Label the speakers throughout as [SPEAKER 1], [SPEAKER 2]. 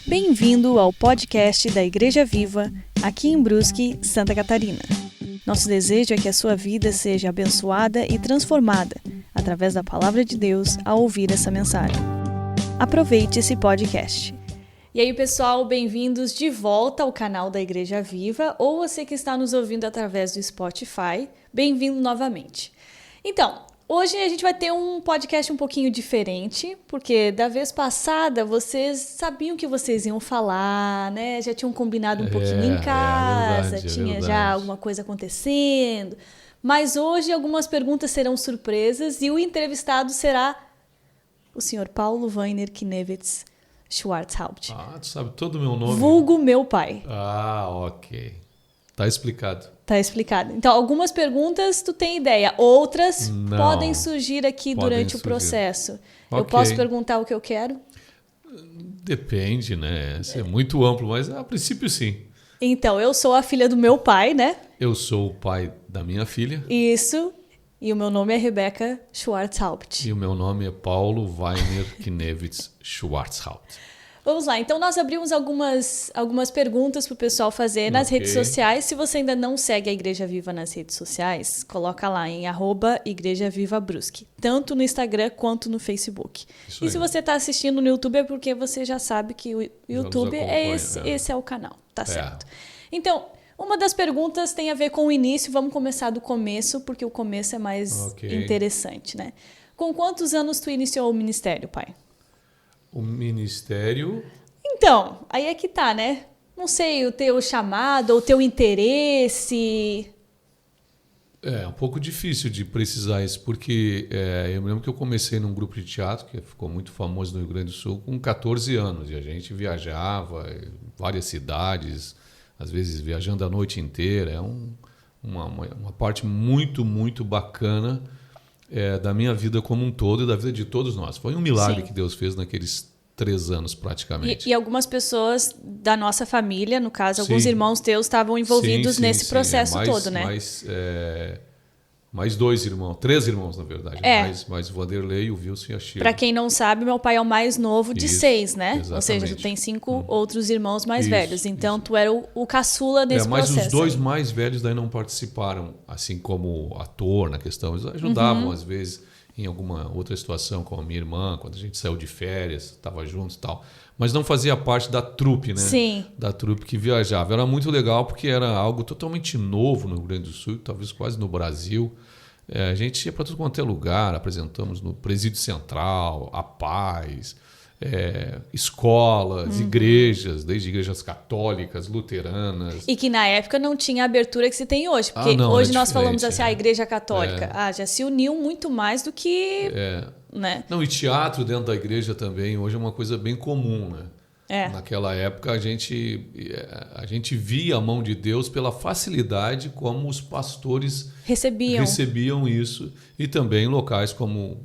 [SPEAKER 1] Bem-vindo ao podcast da Igreja Viva, aqui em Brusque, Santa Catarina. Nosso desejo é que a sua vida seja abençoada e transformada através da Palavra de Deus ao ouvir essa mensagem. Aproveite esse podcast. E aí, pessoal, bem-vindos de volta ao canal da Igreja Viva, ou você que está nos ouvindo através do Spotify, bem-vindo novamente. Então, hoje a gente vai ter um podcast um pouquinho diferente, porque da vez passada vocês sabiam que vocês iam falar, né? Já tinham combinado um pouquinho em casa, tinha já alguma coisa acontecendo. Mas hoje algumas perguntas serão surpresas e o entrevistado será o senhor Paulo Weiner Knevitz Schwarzhaupt.
[SPEAKER 2] Ah, tu sabe todo o meu nome?
[SPEAKER 1] Vulgo meu pai.
[SPEAKER 2] Ah, ok. Tá explicado.
[SPEAKER 1] Tá explicado. Então, algumas perguntas tu tem ideia, outras podem surgir aqui durante o processo. Okay. Eu posso perguntar o que eu quero?
[SPEAKER 2] Depende, né? Isso é muito amplo, mas a princípio sim.
[SPEAKER 1] Então, eu sou a filha do meu pai, né?
[SPEAKER 2] Eu sou o pai da minha filha.
[SPEAKER 1] Isso. E o meu nome é Rebecca Schwarzhaupt.
[SPEAKER 2] E o meu nome é Paulo Weiner Knevitz Schwarzhaupt.
[SPEAKER 1] Vamos lá, então nós abrimos algumas perguntas para o pessoal fazer nas redes sociais. Se você ainda não segue a Igreja Viva nas redes sociais, coloca lá em @IgrejaVivaBrusque, tanto no Instagram quanto no Facebook. Isso e se você está assistindo no YouTube é porque você já sabe que o YouTube esse é o canal, tá certo? Então, uma das perguntas tem a ver com o início, vamos começar do começo, porque o começo é mais interessante, né? Com quantos anos tu iniciou o ministério, pai?
[SPEAKER 2] O ministério...
[SPEAKER 1] Então, aí é que tá, né? Não sei, o teu chamado, o teu interesse...
[SPEAKER 2] É um pouco difícil de precisar isso, porque eu me lembro que eu comecei num grupo de teatro, que ficou muito famoso no Rio Grande do Sul, com 14 anos. E a gente viajava em várias cidades, às vezes viajando a noite inteira. É uma parte muito, muito bacana da minha vida como um todo e da vida de todos nós. Foi um milagre que Deus fez naqueles 3 anos praticamente.
[SPEAKER 1] E algumas pessoas da nossa família, no caso, alguns irmãos teus estavam envolvidos nesse processo todo, né?
[SPEAKER 2] Mais 2 irmãos, 3 irmãos, na verdade. Mais o Vanderlei, o Wilson e a Sheila.
[SPEAKER 1] Para quem não sabe, meu pai é o mais novo de 6, né? Exatamente. Ou seja, tu tem 5 outros irmãos mais velhos. Então, tu era o caçula nesse processo.
[SPEAKER 2] Mas os 2 mais velhos daí não participaram, assim como ator na questão. Eles ajudavam, às vezes, em alguma outra situação, com a minha irmã, quando a gente saiu de férias, estava juntos e tal. Mas não fazia parte da trupe, né?
[SPEAKER 1] Sim.
[SPEAKER 2] Da trupe que viajava. Era muito legal porque era algo totalmente novo no Rio Grande do Sul, talvez quase no Brasil. A gente ia para tudo quanto é lugar, apresentamos no Presídio Central, a Paz, escolas, igrejas, desde igrejas católicas, luteranas.
[SPEAKER 1] E que na época não tinha a abertura que se tem hoje, porque hoje nós falamos assim, a Igreja Católica, já se uniu muito mais do que... Né?
[SPEAKER 2] Não, e teatro dentro da igreja também, hoje é uma coisa bem comum, né? Naquela época a gente via a mão de Deus pela facilidade como os pastores recebiam isso, e também em locais como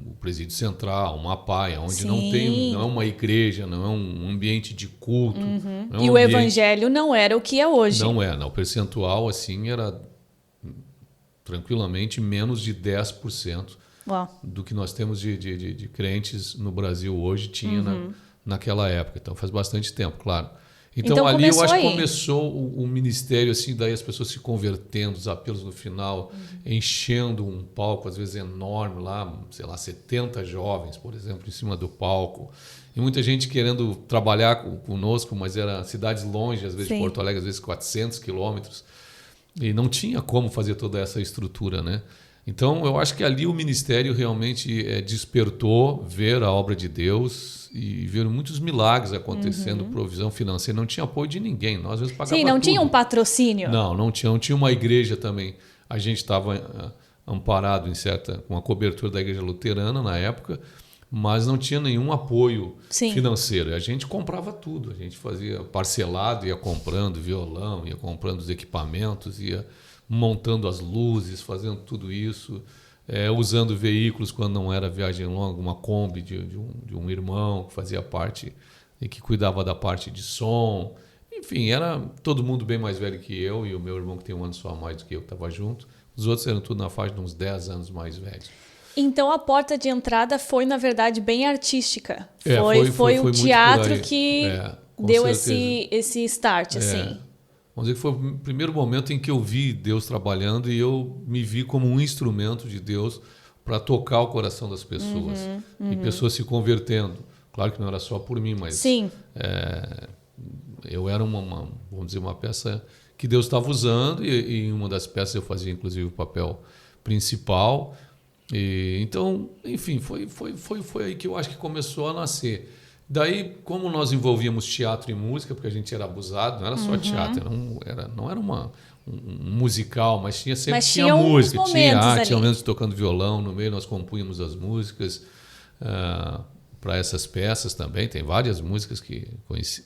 [SPEAKER 2] o Presídio Central, uma paia, onde não é uma igreja, não é um ambiente de culto.
[SPEAKER 1] E o evangelho não era o que é hoje.
[SPEAKER 2] Não. O percentual assim era tranquilamente menos de 10%. Do que nós temos de crentes no Brasil hoje, tinha naquela época. Então faz bastante tempo, claro. Então ali eu acho que começou o ministério, assim, daí as pessoas se convertendo, os apelos no final, enchendo um palco, às vezes enorme lá, sei lá, 70 jovens, por exemplo, em cima do palco. E muita gente querendo trabalhar conosco, mas eram cidades longe, às vezes de Porto Alegre, às vezes 400 quilômetros. E não tinha como fazer toda essa estrutura, né? Então, eu acho que ali o ministério realmente despertou ver a obra de Deus e ver muitos milagres acontecendo, provisão financeira. Não tinha apoio de ninguém, nós às vezes pagávamos tudo.
[SPEAKER 1] Sim, não tinha um patrocínio.
[SPEAKER 2] Não tinha uma igreja também. A gente estava amparado com a cobertura da igreja luterana na época, mas não tinha nenhum apoio financeiro. A gente comprava tudo, a gente fazia parcelado, ia comprando violão, ia comprando os equipamentos, ia montando as luzes, fazendo tudo isso, usando veículos quando não era viagem longa, uma Kombi de um irmão que fazia parte e que cuidava da parte de som. Enfim, era todo mundo bem mais velho que eu, e o meu irmão que tem um ano só a mais do que eu estava junto. Os outros eram tudo na faixa de uns 10 anos mais velhos.
[SPEAKER 1] Então a porta de entrada foi, na verdade, bem artística. Foi o teatro que... deu esse start, assim.
[SPEAKER 2] Vamos dizer que foi o primeiro momento em que eu vi Deus trabalhando e eu me vi como um instrumento de Deus para tocar o coração das pessoas. E pessoas se convertendo. Claro que não era só por mim, mas eu era vamos dizer, uma peça que Deus estava usando e em uma das peças eu fazia inclusive o papel principal. Então, enfim, foi aí que eu acho que começou a nascer. Daí, como nós envolvíamos teatro e música, porque a gente era abusado, não era só teatro, não era um musical, mas tinha música. Tinha momentos tocando violão no meio, nós compunhamos as músicas para essas peças também. Tem várias músicas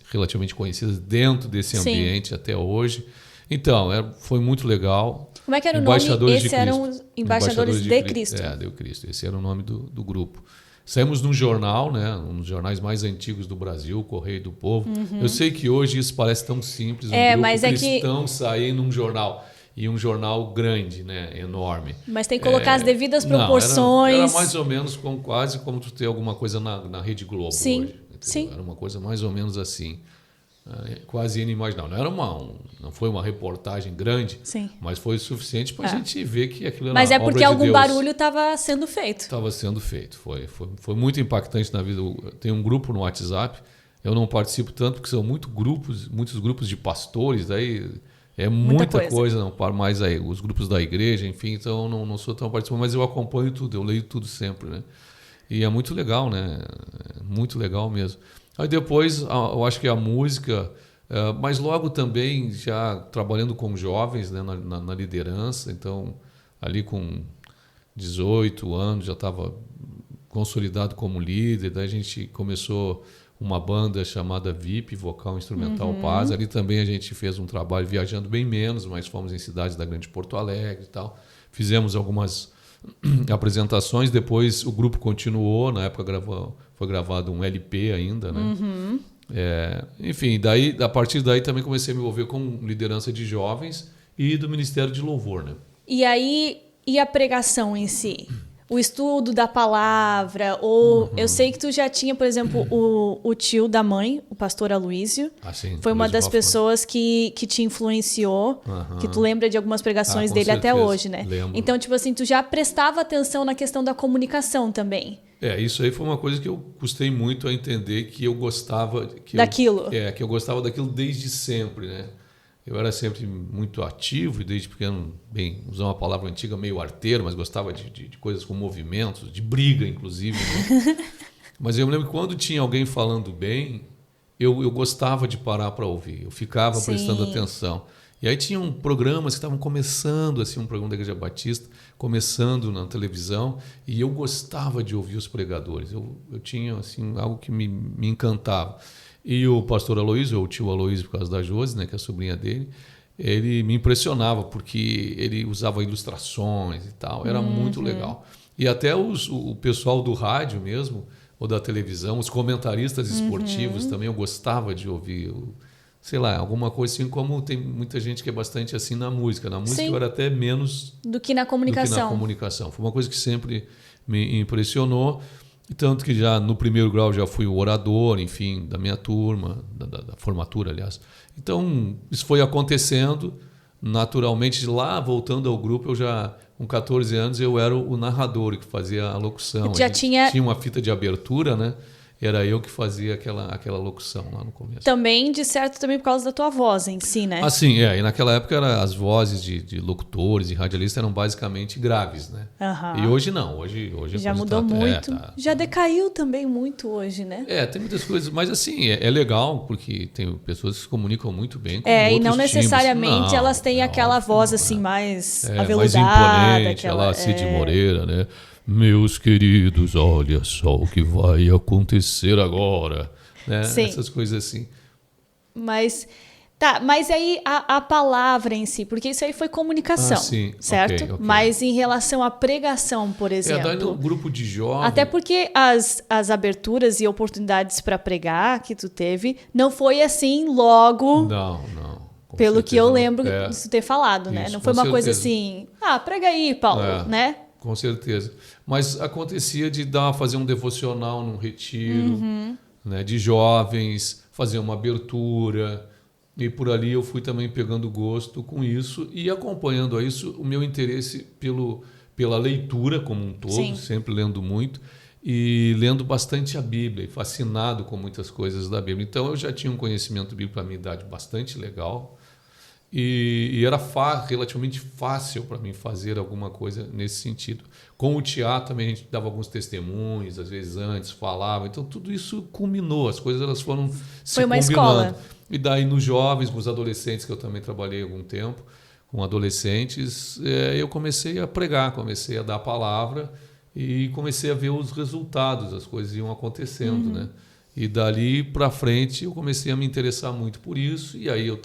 [SPEAKER 2] relativamente conhecidas dentro desse ambiente até hoje. Então, foi muito legal.
[SPEAKER 1] Como é que era o nome? Esses eram Embaixadores de Cristo.
[SPEAKER 2] De Cristo. Esse era o nome do grupo. Saímos num jornal, né, um dos jornais mais antigos do Brasil, Correio do Povo. Eu sei que hoje isso parece tão simples, grupo cristão sair num jornal. E um jornal grande, né, enorme.
[SPEAKER 1] Mas tem que colocar as devidas proporções.
[SPEAKER 2] Era mais ou menos quase como tu ter alguma coisa na Rede Globo hoje.
[SPEAKER 1] Sim.
[SPEAKER 2] Era uma coisa mais ou menos assim. Quase inimaginável. Não foi uma reportagem grande, mas foi o suficiente para a gente ver que aquilo era
[SPEAKER 1] Mas
[SPEAKER 2] obra
[SPEAKER 1] porque
[SPEAKER 2] de
[SPEAKER 1] algum
[SPEAKER 2] Deus.
[SPEAKER 1] Barulho estava sendo feito.
[SPEAKER 2] Estava sendo feito. Foi muito impactante na vida. Tem um grupo no WhatsApp, eu não participo tanto porque são muitos grupos de pastores, daí muita coisa, não paro mais aí. Os grupos da igreja, enfim, então eu não sou tão participante, mas eu acompanho tudo, eu leio tudo sempre, né? E é muito legal, né? Muito legal mesmo. Aí depois, eu acho que a música, mas logo também já trabalhando com jovens, né, na liderança, então ali com 18 anos já estava consolidado como líder, daí a gente começou uma banda chamada VIP, Vocal Instrumental Paz, ali também a gente fez um trabalho viajando bem menos, mas fomos em cidades da Grande Porto Alegre e tal, fizemos algumas apresentações, depois o grupo continuou, na época foi gravado um LP ainda, né? Enfim, a partir daí também comecei a me envolver com liderança de jovens e do Ministério de Louvor, né?
[SPEAKER 1] E aí, a pregação em si? O estudo da palavra, ou eu sei que tu já tinha, por exemplo, o tio da mãe, o pastor Aloísio, foi uma das pessoas que te influenciou, que tu lembra de algumas pregações dele até hoje, né?
[SPEAKER 2] Lembro.
[SPEAKER 1] Então, tipo assim, tu já prestava atenção na questão da comunicação também.
[SPEAKER 2] Isso aí foi uma coisa que eu custei muito a entender, que eu gostava
[SPEAKER 1] daquilo.
[SPEAKER 2] Que eu gostava daquilo desde sempre, né? Eu era sempre muito ativo e desde pequeno, usar uma palavra antiga, meio arteiro, mas gostava de coisas com movimentos, de briga, inclusive. Né? Mas eu me lembro que quando tinha alguém falando bem, eu gostava de parar para ouvir. Eu ficava prestando atenção. E aí tinham programas que estavam começando, assim, um programa da Igreja Batista, começando na televisão, e eu gostava de ouvir os pregadores. Eu tinha assim, algo que me encantava. E o pastor Aloísio, ou o tio Aloísio, por causa da Josi, né, que é a sobrinha dele, ele me impressionava, porque ele usava ilustrações e tal, era muito legal. E até o pessoal do rádio mesmo, ou da televisão, os comentaristas esportivos também, eu gostava de ouvir, sei lá, alguma coisa assim, como tem muita gente que é bastante assim na música. Na música eu era até menos
[SPEAKER 1] do que na comunicação.
[SPEAKER 2] Foi uma coisa que sempre me impressionou. Tanto que já no primeiro grau já fui o orador, enfim, da minha turma, da formatura, aliás. Então, isso foi acontecendo naturalmente. Lá, voltando ao grupo, eu já, com 14 anos, eu era o narrador que fazia a locução. Tinha uma fita de abertura, né? Era eu que fazia aquela locução lá no começo.
[SPEAKER 1] Também, de certo, também por causa da tua voz em si, né?
[SPEAKER 2] Sim. E naquela época as vozes de locutores e radialistas eram basicamente graves, né? E hoje não. Hoje
[SPEAKER 1] já mudou muito. Já decaiu também muito hoje, né?
[SPEAKER 2] Tem muitas coisas. Mas assim, é legal, porque tem pessoas que se comunicam muito bem com outros
[SPEAKER 1] e não necessariamente elas têm aquela voz assim mais aveludada.
[SPEAKER 2] Mais imponente, Cid Moreira, né? Meus queridos, olha só o que vai acontecer agora. Né? Essas coisas assim.
[SPEAKER 1] Mas aí a palavra em si, porque isso aí foi comunicação, certo? Okay. Mas em relação à pregação, por exemplo.
[SPEAKER 2] Daí no grupo de jovens.
[SPEAKER 1] Até porque as aberturas e oportunidades para pregar que tu teve, não foi assim logo.
[SPEAKER 2] Não.
[SPEAKER 1] Pelo que eu lembro de tu ter falado, né? Não foi uma coisa assim, prega aí, Paulo, né?
[SPEAKER 2] Com certeza. Mas acontecia de fazer um devocional num retiro, né, de jovens, fazer uma abertura. E por ali eu fui também pegando gosto com isso e acompanhando a isso o meu interesse pela leitura como um todo, Sim. sempre lendo muito e lendo bastante a Bíblia, e fascinado com muitas coisas da Bíblia. Então eu já tinha um conhecimento bíblico para a minha idade bastante legal e era relativamente fácil para mim fazer alguma coisa nesse sentido. Com o teatro também a gente dava alguns testemunhos, às vezes antes falava, então tudo isso culminou, as coisas elas foram se combinando. Escola. E daí nos jovens, nos adolescentes, que eu também trabalhei algum tempo, com adolescentes, eu comecei a pregar, comecei a dar a palavra e comecei a ver os resultados, as coisas iam acontecendo, né? E dali para frente eu comecei a me interessar muito por isso, e aí eu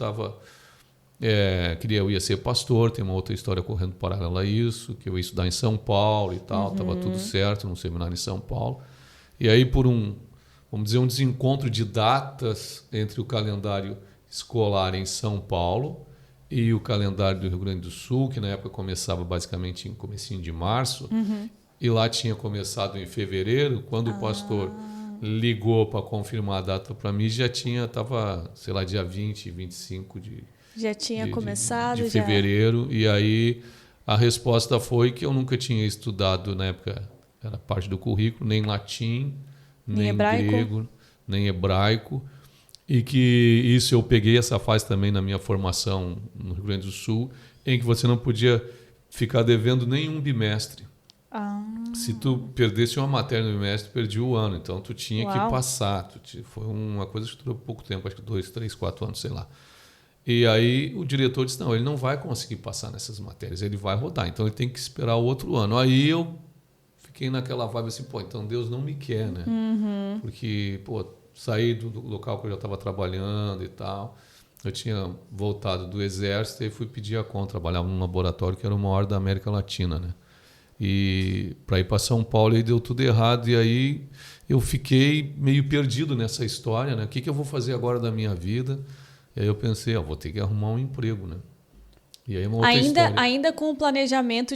[SPEAKER 2] ia ser pastor, tem uma outra história correndo paralela a isso, que eu ia estudar em São Paulo e tal, estava tudo certo, num seminário em São Paulo. E aí por vamos dizer, um desencontro de datas entre o calendário escolar em São Paulo e o calendário do Rio Grande do Sul, que na época começava basicamente em comecinho de março, e lá tinha começado em fevereiro. Quando o pastor ligou para confirmar a data para mim, estava, sei lá, dia 20, 25 de fevereiro, e aí a resposta foi que eu nunca tinha estudado, na época era parte do currículo, nem latim, nem grego, nem hebraico, e que isso eu peguei essa fase também na minha formação no Rio Grande do Sul, em que você não podia ficar devendo nenhum bimestre. Se tu perdesse uma matéria no bimestre, perdia o ano, então tu tinha que passar. Foi uma coisa que durou pouco tempo, acho que 2, 3, 4 anos, sei lá. E aí o diretor disse, não, ele não vai conseguir passar nessas matérias, ele vai rodar, então ele tem que esperar o outro ano. Aí eu fiquei naquela vibe assim, então Deus não me quer, né? Porque, saí do local que eu já estava trabalhando e tal, eu tinha voltado do exército e fui pedir a conta, trabalhava num laboratório que era o maior da América Latina, né? E para ir para São Paulo aí deu tudo errado, e aí eu fiquei meio perdido nessa história, né? O que eu vou fazer agora da minha vida? E aí eu pensei, vou ter que arrumar um emprego, né? E aí uma outra história.
[SPEAKER 1] Ainda com o planejamento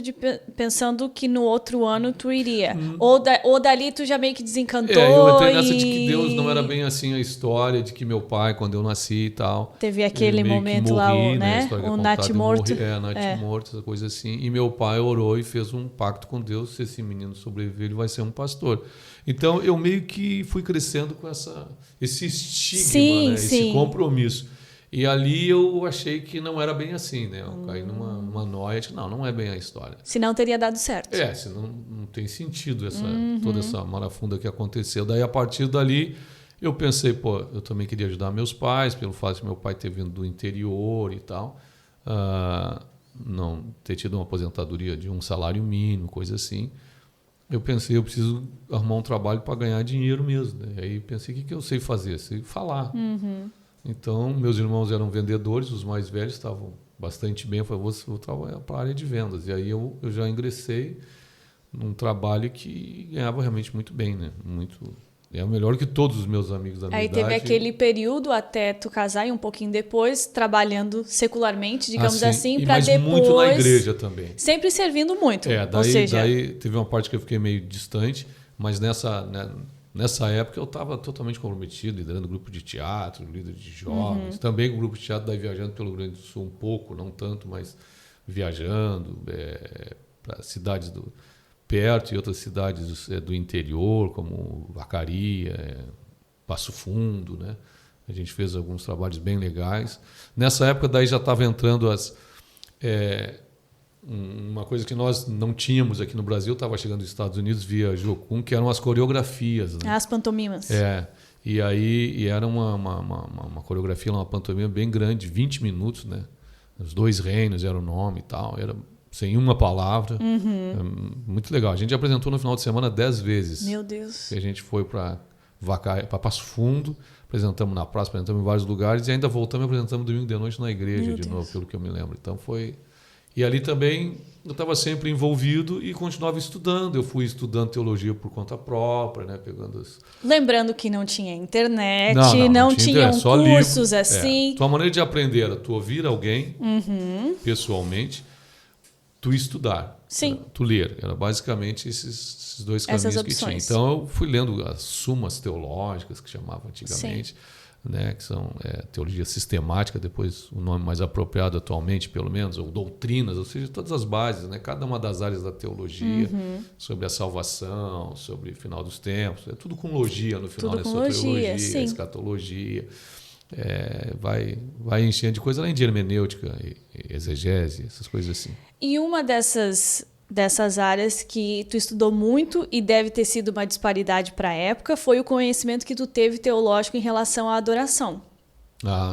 [SPEAKER 1] pensando que no outro ano tu iria. Ou dali tu já meio que desencantou.
[SPEAKER 2] Eu entrei nessa de que Deus não era bem assim a história, de que meu pai, quando eu nasci e tal...
[SPEAKER 1] Teve aquele momento lá, né?
[SPEAKER 2] O
[SPEAKER 1] Nath morto.
[SPEAKER 2] Nath morto, essa coisa assim. E meu pai orou e fez um pacto com Deus, se esse menino sobreviver, ele vai ser um pastor. Então eu meio que fui crescendo com esse estigma, né? Esse compromisso. E ali eu achei que não era bem assim, né? Eu caí numa noia de que não é bem a história.
[SPEAKER 1] Senão teria dado certo.
[SPEAKER 2] Senão não tem sentido toda essa marafunda que aconteceu. Daí, a partir dali, eu pensei, eu também queria ajudar meus pais, pelo fato de meu pai ter vindo do interior e tal, não ter tido uma aposentadoria de um salário mínimo, coisa assim. Eu pensei, eu preciso arrumar um trabalho para ganhar dinheiro mesmo, né? Aí pensei, o que eu sei fazer? Sei falar. Então, meus irmãos eram vendedores, os mais velhos estavam bastante bem. Eu falei, vou trabalhar para a área de vendas. E aí eu já ingressei num trabalho que ganhava realmente muito bem, né? É melhor que todos os meus amigos da minha idade.
[SPEAKER 1] Aí teve aquele período até tu casar e um pouquinho depois, trabalhando secularmente, digamos assim, para depois...
[SPEAKER 2] muito na igreja também.
[SPEAKER 1] Sempre servindo muito.
[SPEAKER 2] Daí teve uma parte que eu fiquei meio distante, mas nessa época eu estava totalmente comprometido, liderando grupo de teatro, líder de jovens, também com o grupo de teatro, daí viajando pelo Rio Grande do Sul um pouco, não tanto, mas viajando para cidades perto e outras cidades do interior, como Vacaria, Passo Fundo, né? A gente fez alguns trabalhos bem legais. Nessa época daí já estava entrando uma coisa que nós não tínhamos aqui no Brasil, estava chegando dos Estados Unidos via Jocum, que eram as coreografias. Né?
[SPEAKER 1] As pantomimas.
[SPEAKER 2] E aí era uma coreografia, uma pantomima bem grande, 20 minutos, né? Os Dois Reinos era o nome e tal, era sem uma palavra. Muito legal. A gente apresentou no final de semana 10 vezes.
[SPEAKER 1] Meu Deus.
[SPEAKER 2] E a gente foi para Passo Fundo, apresentamos na praça, apresentamos em vários lugares e ainda voltamos e apresentamos domingo de noite na igreja novo, pelo que eu me lembro. Então foi... E ali também eu estava sempre envolvido e continuava estudando. Eu fui estudando teologia por conta própria, né? Pegando as...
[SPEAKER 1] Lembrando que não tinha internet, não tinham cursos assim.
[SPEAKER 2] Tua maneira de aprender era tu ouvir alguém pessoalmente, tu estudar, tu ler. Era basicamente esses dois caminhos que tinha. Então eu fui lendo as sumas teológicas, que chamavam antigamente, né, que são teologia sistemática, depois o nome mais apropriado atualmente, pelo menos, ou doutrinas, ou seja, todas as bases, né, cada uma das áreas da teologia, sobre a salvação, sobre o final dos tempos, é tudo com logia no final, né, soteriologia, escatologia. Vai enchendo de coisa além de hermenêutica, exegese, essas coisas assim.
[SPEAKER 1] E uma dessas áreas que tu estudou muito e deve ter sido uma disparidade para a época foi o conhecimento que tu teve teológico em relação à adoração.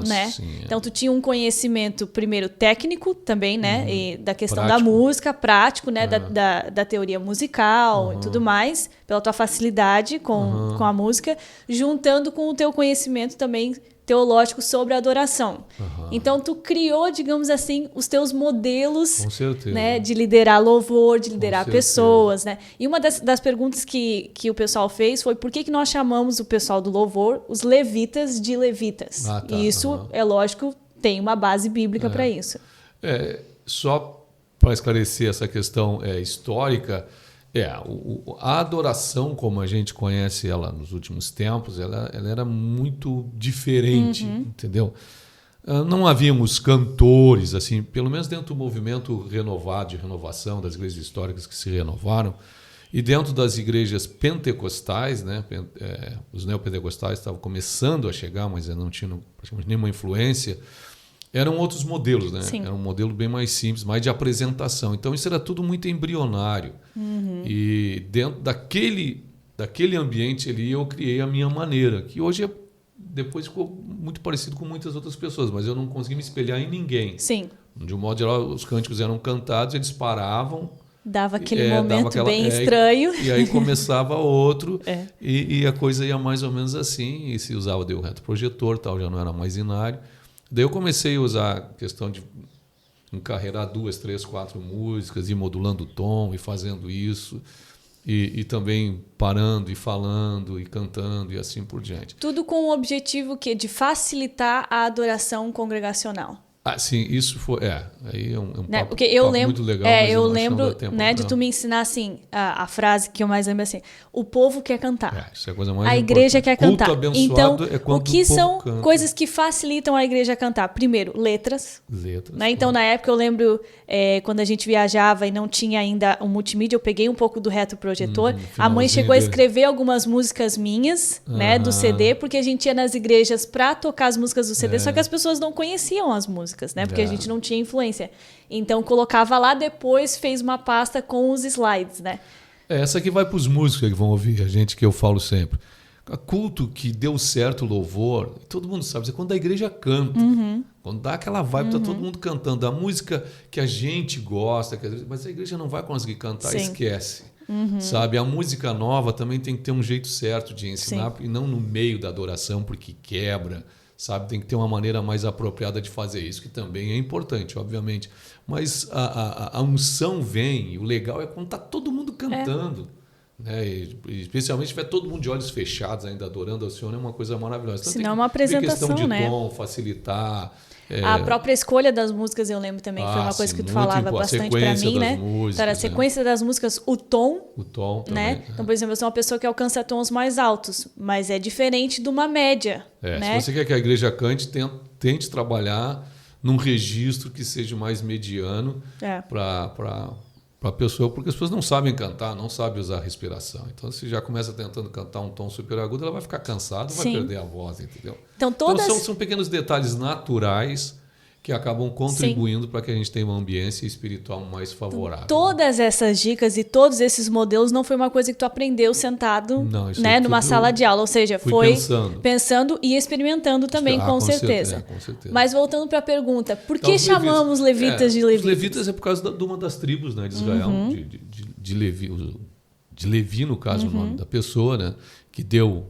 [SPEAKER 1] Né?
[SPEAKER 2] Sim,
[SPEAKER 1] Então tu tinha um conhecimento primeiro técnico também, né, e da questão da música, prático, né, da teoria musical e tudo mais, pela tua facilidade com a música, juntando com o teu conhecimento também teológico sobre a adoração. Então tu criou, digamos assim, os teus modelos, né, de liderar louvor, de liderar pessoas, né? E uma das perguntas que o pessoal fez foi por que nós chamamos o pessoal do louvor os levitas de levitas. E isso, é lógico, tem uma base bíblica para isso.
[SPEAKER 2] Só para esclarecer essa questão histórica, a adoração, como a gente conhece ela nos últimos tempos, ela era muito diferente, entendeu? Não havíamos cantores, assim, pelo menos dentro do movimento renovado, de renovação das igrejas históricas que se renovaram, e dentro das igrejas pentecostais, né, os neopentecostais estavam começando a chegar, mas não tinham praticamente nenhuma influência. Eram outros modelos, né? Era um modelo bem mais simples, mais de apresentação. Então isso era tudo muito embrionário. E dentro daquele ambiente ali eu criei a minha maneira, que hoje depois ficou muito parecido com muitas outras pessoas, mas eu não consegui me espelhar em ninguém. De um modo geral, os cânticos eram cantados, eles paravam.
[SPEAKER 1] Dava aquele momento bem estranho.
[SPEAKER 2] E aí começava outro, e a coisa ia mais ou menos assim, e se usava o retroprojetor, tal, já não era mais inário. Daí eu comecei a usar a questão de encarreirar 2, 3, 4 músicas, ir modulando o tom e fazendo isso, e também parando e falando e cantando e assim por diante.
[SPEAKER 1] Tudo com o objetivo de facilitar a adoração congregacional.
[SPEAKER 2] Sim, isso foi. Aí é um papo,
[SPEAKER 1] porque eu lembro,
[SPEAKER 2] muito legal.
[SPEAKER 1] Eu lembro, né, de tu me ensinar assim, a frase que eu mais lembro assim: o povo quer cantar.
[SPEAKER 2] Isso é a coisa mais
[SPEAKER 1] a igreja quer cantar.
[SPEAKER 2] Culto abençoado
[SPEAKER 1] então,
[SPEAKER 2] é quando
[SPEAKER 1] o que são
[SPEAKER 2] canta.
[SPEAKER 1] coisas que facilitam a igreja a cantar? Primeiro, letras. Né? Então, na época, eu lembro quando a gente viajava e não tinha ainda um multimídia, eu peguei um pouco do retroprojetor. A mãe chegou a escrever algumas músicas minhas, né, do CD, porque a gente ia nas igrejas para tocar as músicas do CD, só que as pessoas não conheciam as músicas. Né? Porque a gente não tinha influência. Então, colocava lá, depois fez uma pasta com os slides, né?
[SPEAKER 2] Essa aqui vai para os músicos que vão ouvir a gente, que eu falo sempre. A culto que deu certo louvor, todo mundo sabe, é quando a igreja canta. Quando dá aquela vibe, tá todo mundo cantando. A música que a gente gosta, mas a igreja não vai conseguir cantar, esquece. Sabe? A música nova também tem que ter um jeito certo de ensinar, e não no meio da adoração, porque quebra. Sabe, tem que ter uma maneira mais apropriada de fazer isso, que também é importante, obviamente. Mas a unção vem, e o legal é quando está todo mundo cantando. Né? E, especialmente se tiver todo mundo de olhos fechados ainda adorando ao Senhor, é uma coisa maravilhosa. Então,
[SPEAKER 1] senão é uma apresentação,
[SPEAKER 2] questão de tom, facilitar.
[SPEAKER 1] A própria escolha das músicas, eu lembro também, foi uma coisa que tu falava bastante para mim, né? Então, era a sequência das músicas, o tom.
[SPEAKER 2] O tom
[SPEAKER 1] né?
[SPEAKER 2] também.
[SPEAKER 1] Então, por exemplo, eu sou uma pessoa que alcança tons mais altos, mas é diferente de uma média. Né?
[SPEAKER 2] Se você quer que a igreja cante, tente trabalhar num registro que seja mais mediano para a pessoa, porque as pessoas não sabem cantar, não sabem usar a respiração. Então, se já começa tentando cantar um tom super agudo, ela vai ficar cansada, vai perder a voz, entendeu?
[SPEAKER 1] Então,
[SPEAKER 2] são pequenos detalhes naturais que acabam contribuindo para que a gente tenha uma ambiência espiritual mais favorável.
[SPEAKER 1] Então, todas essas dicas e todos esses modelos não foi uma coisa que tu aprendeu sentado, né, numa sala de aula, ou seja, foi pensando e experimentando também, com certeza.
[SPEAKER 2] Com certeza.
[SPEAKER 1] Mas voltando para a pergunta, por que chamamos levitas de levitas?
[SPEAKER 2] Os levitas é por causa de uma das tribos, né, de Israel, de Levi, no caso, o nome da pessoa, né, que deu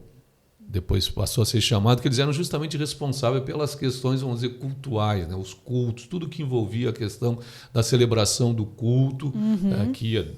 [SPEAKER 2] depois passou a ser chamado, que eles eram justamente responsáveis pelas questões, vamos dizer, cultuais, né? Os cultos, tudo que envolvia a questão da celebração do culto, que ia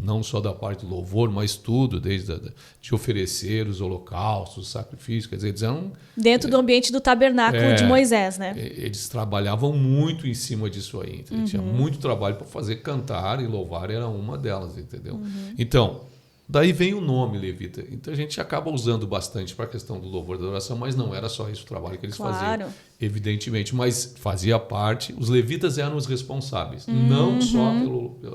[SPEAKER 2] não só da parte do louvor, mas tudo, desde de oferecer os holocaustos, os sacrifícios, quer dizer, eles eram...
[SPEAKER 1] Dentro do ambiente do tabernáculo de Moisés, né?
[SPEAKER 2] Eles trabalhavam muito em cima disso aí, entendeu? Tinha muito trabalho para fazer, cantar e louvar era uma delas, entendeu? Então... Daí vem o nome levita. Então a gente acaba usando bastante para a questão do louvor e da adoração, mas não era só isso o trabalho que eles faziam, evidentemente. Mas fazia parte, os levitas eram os responsáveis, não só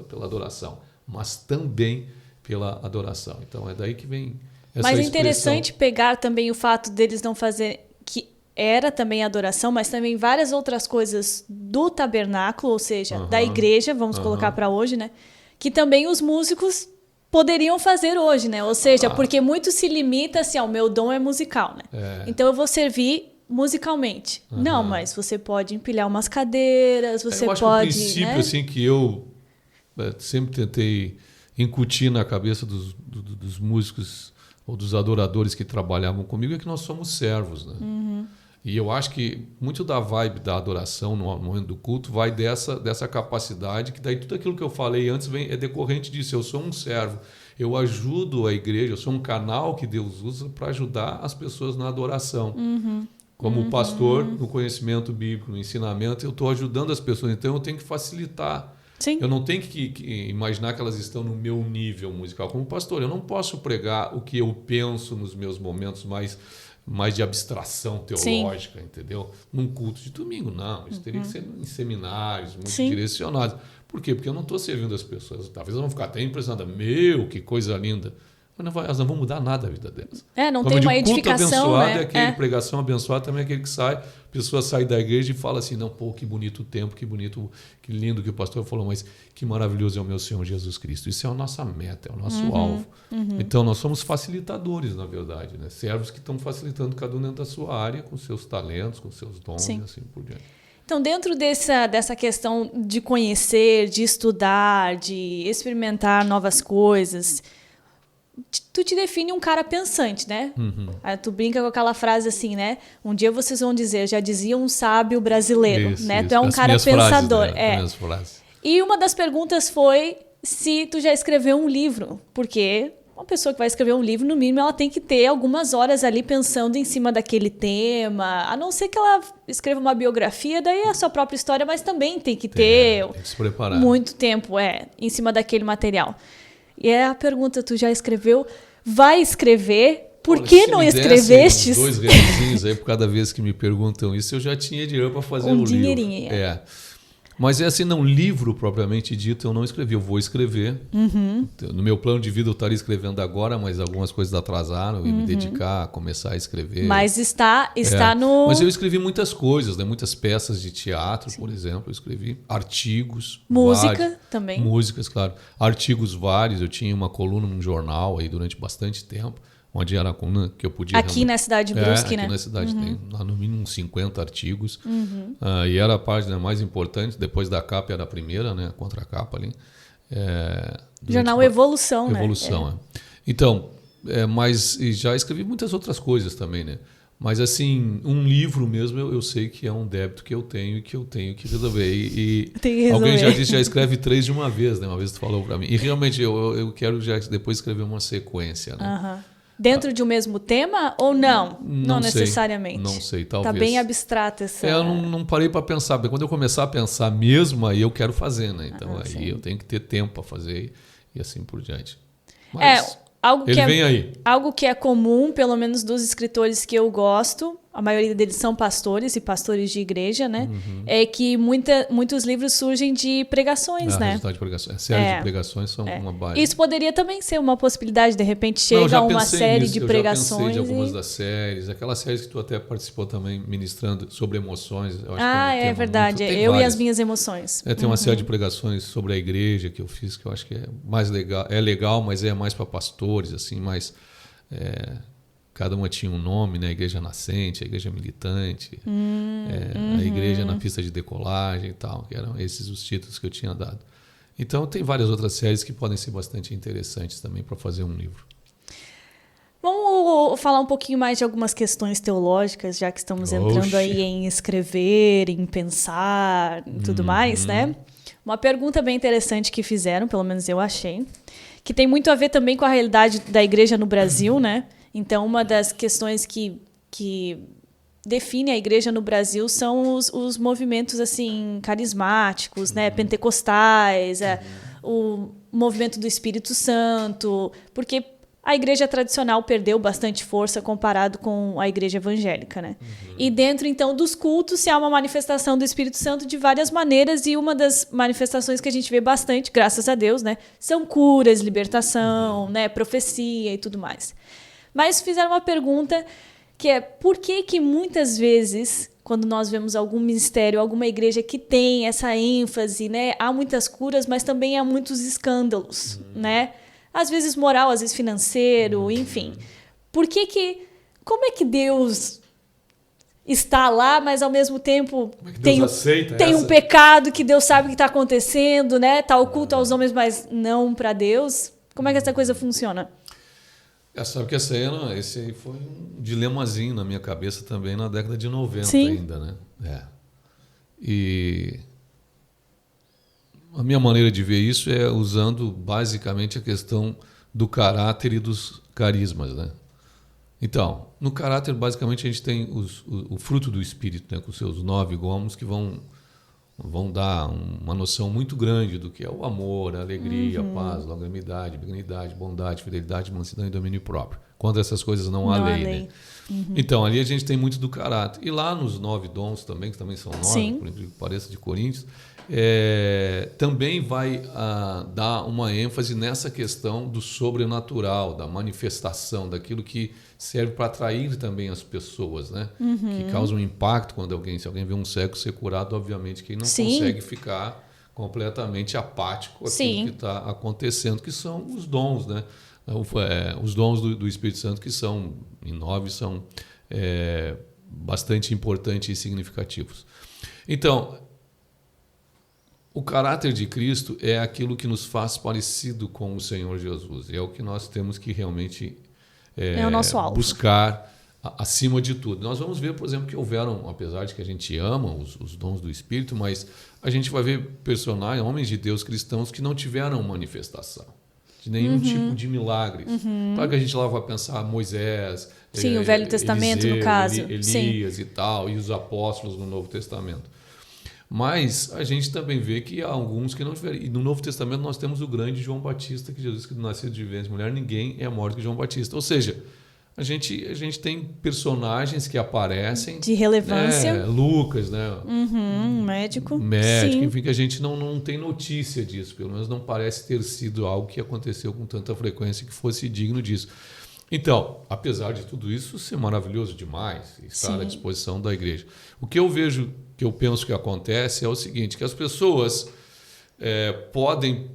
[SPEAKER 2] pela adoração, mas também pela adoração. Então é daí que vem essa
[SPEAKER 1] Mas é
[SPEAKER 2] expressão.
[SPEAKER 1] interessante pegar também o fato deles não fazerem, que era também adoração, mas também várias outras coisas do tabernáculo, ou seja, da igreja, vamos colocar para hoje, né? Que também os músicos poderiam fazer hoje, né? Ou seja, porque muito se limita assim, o meu dom é musical, né? Então eu vou servir musicalmente. Não, mas você pode empilhar umas cadeiras, você
[SPEAKER 2] eu acho
[SPEAKER 1] pode...
[SPEAKER 2] que o princípio, assim, que eu sempre tentei incutir na cabeça dos músicos ou dos adoradores que trabalhavam comigo é que nós somos servos, né? E eu acho que muito da vibe da adoração no momento do culto vai dessa capacidade, que daí tudo aquilo que eu falei antes é decorrente disso. Eu sou um servo, eu ajudo a igreja, eu sou um canal que Deus usa para ajudar as pessoas na adoração. Como pastor, no conhecimento bíblico, no ensinamento, eu estou ajudando as pessoas, então eu tenho que facilitar.
[SPEAKER 1] Sim.
[SPEAKER 2] Eu não tenho que imaginar que elas estão no meu nível musical. Como pastor, eu não posso pregar o que eu penso nos meus momentos mais de abstração teológica, entendeu? Num culto de domingo, não. Isso teria que ser em seminários muito direcionados. Por quê? Porque eu não estou servindo as pessoas. Talvez elas vão ficar até impressionadas. Meu, que coisa linda. Mas elas não vão mudar nada a vida delas.
[SPEAKER 1] Não tem uma edificação,
[SPEAKER 2] culto abençoado,
[SPEAKER 1] né?
[SPEAKER 2] É aquele pregação abençoada também é aquele que sai, a pessoa sai da igreja e fala assim, não, pô, que bonito o tempo, que bonito, que lindo que o pastor falou, mas que maravilhoso é o meu Senhor Jesus Cristo. Isso é a nossa meta, é o nosso alvo. Então, nós somos facilitadores, na verdade, né? Servos que estão facilitando cada um dentro da sua área, com seus talentos, com seus dons e assim por diante.
[SPEAKER 1] Então, dentro dessa questão de conhecer, de estudar, de experimentar novas coisas... Tu te define um cara pensante, né? Aí tu brinca com aquela frase assim, né? Um dia vocês vão dizer, já dizia um sábio brasileiro, né? Tu é um cara pensador.
[SPEAKER 2] Frases, né?
[SPEAKER 1] E uma das perguntas foi se tu já escreveu um livro, porque uma pessoa que vai escrever um livro, no mínimo, ela tem que ter algumas horas ali pensando em cima daquele tema, a não ser que ela escreva uma biografia, daí é a sua própria história, mas também tem que ter
[SPEAKER 2] tem que se preparar.
[SPEAKER 1] Muito tempo em cima daquele material. E é a pergunta, tu já escreveu? Vai escrever? Por que não escrevestes?
[SPEAKER 2] R$2 aí por cada vez que me perguntam isso, eu já tinha dinheiro para fazer o livro.
[SPEAKER 1] Dinheirinho.
[SPEAKER 2] Mas assim, não, livro propriamente dito eu não escrevi, eu vou escrever. No meu plano de vida eu estaria escrevendo agora, mas algumas coisas atrasaram, eu ia me dedicar a começar a escrever.
[SPEAKER 1] Mas está no...
[SPEAKER 2] Mas eu escrevi muitas coisas, né? Muitas peças de teatro, por exemplo, eu escrevi artigos.
[SPEAKER 1] Música também.
[SPEAKER 2] Músicas, claro. Artigos vários, eu tinha uma coluna num jornal aí durante bastante tempo, onde era a coluna que eu podia...
[SPEAKER 1] Aqui na cidade de Brusque, né?
[SPEAKER 2] Aqui na cidade tem lá no mínimo uns 50 artigos. E era a página mais importante, depois da capa era a primeira, né? A contracapa ali.
[SPEAKER 1] Jornal Evolução, né?
[SPEAKER 2] Evolução, Então, mas já escrevi muitas outras coisas também, né? Mas assim, um livro mesmo eu sei que é um débito que eu tenho e que eu tenho que resolver. E alguém já disse, já escreve 3 de uma vez, né? Uma vez tu falou para mim. E realmente eu quero já depois escrever uma sequência, né?
[SPEAKER 1] Dentro de um mesmo tema ou não? Não necessariamente.
[SPEAKER 2] Não sei, talvez.
[SPEAKER 1] Está bem abstrata essa...
[SPEAKER 2] Eu não parei para pensar, porque quando eu começar a pensar mesmo, aí eu quero fazer, né? Então aí eu tenho que ter tempo para fazer e assim por diante. Mas vem aí.
[SPEAKER 1] Algo que é comum, pelo menos dos escritores que eu gosto, a maioria deles são pastores e pastores de igreja, né? É que muitos livros surgem de pregações, né?
[SPEAKER 2] Resultado de pregações. Séries de pregações são uma base.
[SPEAKER 1] Isso poderia também ser uma possibilidade, de repente chega uma série de pregações.
[SPEAKER 2] Eu já pensei de algumas das séries, aquelas séries que tu até participou também ministrando sobre emoções. Eu acho que
[SPEAKER 1] é verdade. Eu e as minhas emoções.
[SPEAKER 2] Tem uma série de pregações sobre a igreja que eu fiz, que eu acho que é mais legal. É legal, mas é mais para pastores, assim, mais... Cada uma tinha um nome, né? A igreja nascente, a igreja militante, a igreja na pista de decolagem e tal, que eram esses os títulos que eu tinha dado. Então, tem várias outras séries que podem ser bastante interessantes também para fazer um livro.
[SPEAKER 1] Vamos falar um pouquinho mais de algumas questões teológicas, já que estamos entrando aí em escrever, em pensar e tudo mais, né? Uma pergunta bem interessante que fizeram, pelo menos eu achei, que tem muito a ver também com a realidade da igreja no Brasil, né? Então, uma das questões que define a igreja no Brasil são os movimentos assim carismáticos, né? Pentecostais, o movimento do Espírito Santo, porque a igreja tradicional perdeu bastante força comparado com a igreja evangélica, né? E dentro, então, dos cultos, se há uma manifestação do Espírito Santo de várias maneiras, e uma das manifestações que a gente vê bastante, graças a Deus, né? São curas, libertação, né? Profecia e tudo mais. Mas fizeram uma pergunta que é: por que muitas vezes, quando nós vemos algum ministério, alguma igreja que tem essa ênfase, né? Há muitas curas, mas também há muitos escândalos, né? Às vezes moral, às vezes financeiro, enfim. Como é que Deus está lá, mas ao mesmo tempo tem um pecado que Deus sabe o que está acontecendo, né? Está oculto aos homens, mas não para Deus. Como é que essa coisa funciona?
[SPEAKER 2] Sabe que esse aí foi um dilemazinho na minha cabeça também na década de 90. Sim. Ainda, né? E a minha maneira de ver isso é usando basicamente a questão do caráter e dos carismas, né? Então, no caráter, basicamente, a gente tem o fruto do Espírito, né, com seus 9 gomos, que vão dar uma noção muito grande do que é o amor, a alegria, a paz, a longanimidade, benignidade, bondade, fidelidade, mansidão e domínio próprio. Contra essas coisas não há lei. Né? Então, ali a gente tem muito do caráter. E lá nos 9 dons também, que também são 9, Sim. por incrível que pareça, de Coríntios, também vai dar uma ênfase nessa questão do sobrenatural, da manifestação, daquilo que serve para atrair também as pessoas, né? Que causa um impacto se alguém vê um cego ser curado, obviamente que ele não Sim. consegue ficar completamente apático àquilo que está acontecendo, que são os dons, né? Os dons do Espírito Santo, que são, em 9, são bastante importantes e significativos. Então, o caráter de Cristo é aquilo que nos faz parecido com o Senhor Jesus. É o que nós temos que realmente
[SPEAKER 1] o nosso alvo.
[SPEAKER 2] Buscar acima de tudo. Nós vamos ver, por exemplo, que houveram, apesar de que a gente ama os dons do Espírito, mas a gente vai ver personagens, homens de Deus cristãos, que não tiveram manifestação de nenhum tipo de milagres. Claro que a gente lá vai pensar Moisés,
[SPEAKER 1] Sim, o Velho Testamento,
[SPEAKER 2] Eliseu,
[SPEAKER 1] no caso.
[SPEAKER 2] Elias Sim. e tal, e os apóstolos no Novo Testamento. Mas a gente também vê que há alguns que não tiveram. E no Novo Testamento nós temos o grande João Batista, que Jesus, que nascido de virgem mulher, ninguém é maior que João Batista. Ou seja, a gente tem personagens que aparecem...
[SPEAKER 1] De relevância.
[SPEAKER 2] Lucas, né?
[SPEAKER 1] Médico.
[SPEAKER 2] Sim. Enfim, que a gente não tem notícia disso. Pelo menos não parece ter sido algo que aconteceu com tanta frequência que fosse digno disso. Então, apesar de tudo isso ser maravilhoso demais, estar Sim. à disposição da igreja. O que eu penso que acontece é o seguinte, que as pessoas podem,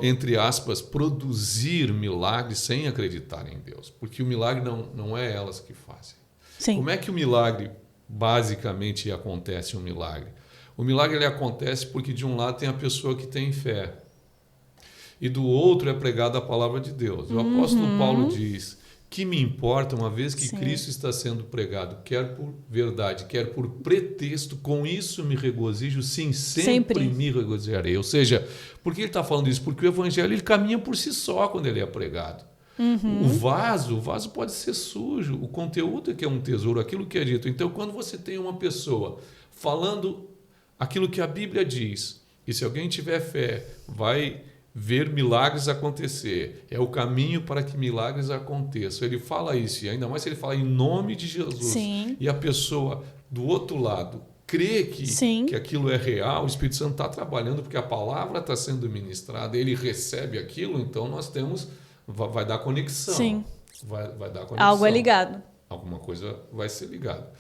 [SPEAKER 2] entre aspas, produzir milagres sem acreditar em Deus, porque o milagre não é elas que fazem.
[SPEAKER 1] Sim.
[SPEAKER 2] Como é que o milagre, basicamente, acontece? O milagre ele acontece porque, de um lado, tem a pessoa que tem fé, e do outro é pregada a palavra de Deus. O apóstolo Paulo diz: que me importa, uma vez que Sim. Cristo está sendo pregado, quer por verdade, quer por pretexto, com isso me regozijo, sim, sempre me regozijarei. Ou seja, por que ele está falando isso? Porque o evangelho ele caminha por si só quando ele é pregado. O vaso pode ser sujo, o conteúdo é que é um tesouro, aquilo que é dito. Então, quando você tem uma pessoa falando aquilo que a Bíblia diz, e se alguém tiver fé, vai ver milagres acontecer, é o caminho para que milagres aconteçam. Ele fala isso, e ainda mais se ele fala em nome de Jesus.
[SPEAKER 1] Sim.
[SPEAKER 2] E a pessoa do outro lado crê que aquilo é real, o Espírito Santo está trabalhando porque a palavra está sendo ministrada, ele recebe aquilo, então nós temos, vai dar conexão.
[SPEAKER 1] Sim.
[SPEAKER 2] Vai dar conexão.
[SPEAKER 1] Algo é ligado.
[SPEAKER 2] Alguma coisa vai ser ligada.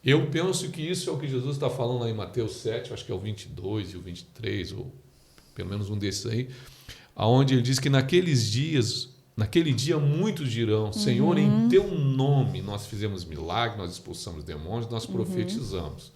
[SPEAKER 2] Eu penso que isso é o que Jesus está falando lá em Mateus 7, acho que é o 22 e o 23, ou pelo menos um desses aí, onde ele diz que naquele dia muitos dirão: Senhor, em teu nome nós fizemos milagre, nós expulsamos demônios, nós profetizamos.